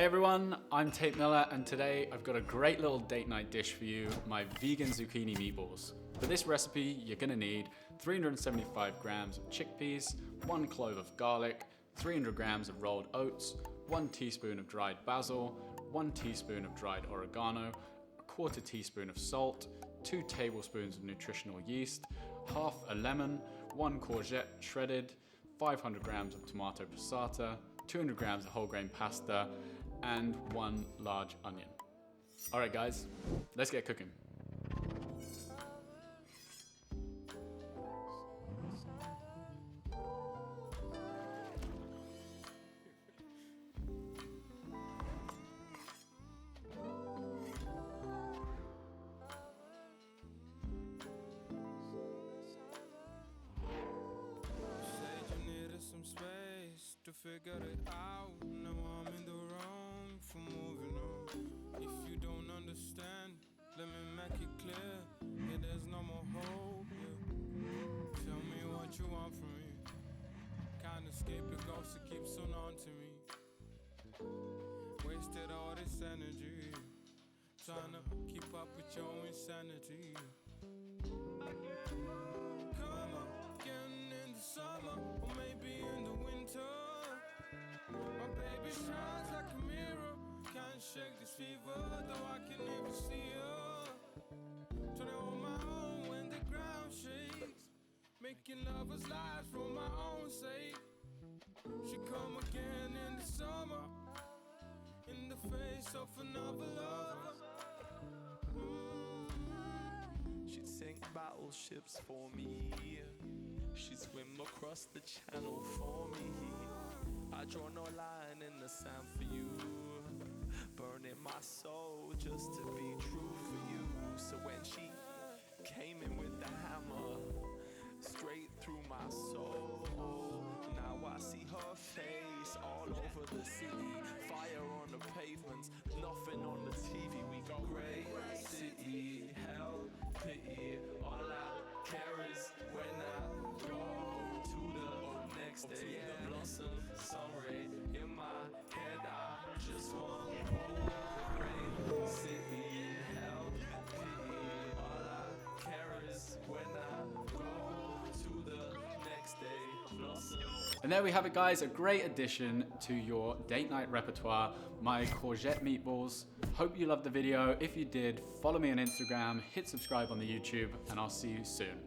Hey everyone, I'm Tait Miller and today I've got a great little date night dish for you, my vegan zucchini meatballs. For this recipe, you're gonna need 375 grams of chickpeas, 1 clove of garlic, 300 grams of rolled oats, 1 teaspoon of dried basil, 1 teaspoon of dried oregano, a 1/4 teaspoon of salt, 2 tablespoons of nutritional yeast, half a lemon, 1 courgette shredded, 500 grams of tomato passata, 200 grams of whole grain pasta, and 1 large onion. All right guys, let's get cooking. Some space to figure it out. Now I'm in the wrong for moving on. If you don't understand, let me make it clear. Yeah, there's no more hope. Yeah. Tell me what you want from me. Can't escape the ghost that keeps on to me. Wasted all this energy trying to keep up with your insanity. Come on, getting in the summer, or maybe in the winter. My baby shines like a mirror. Can't shake this fever, though I can even see her. Turning on my own when the ground shakes. Making lovers' lives for my own sake. She come again in the summer, in the face of another lover. She'd sink battleships for me. She'd swim across the channel for me. I draw no line in the sand for you, burning my soul just to be true for you. So when she came in with the hammer, straight through my soul, now I see her face all over the city. Fire on the pavements, nothing on the TV. We go great city, hell, pity. All I care is when I go to the next day. The blossom, sun ray in my head. I just want to go great city, hell, pity. All I care is when I go to the next day. Blossom. And there we have it guys, a great addition to your date night repertoire, my courgette meatballs. Hope you loved the video. If you did, follow me on Instagram, hit subscribe on the YouTube, and I'll see you soon.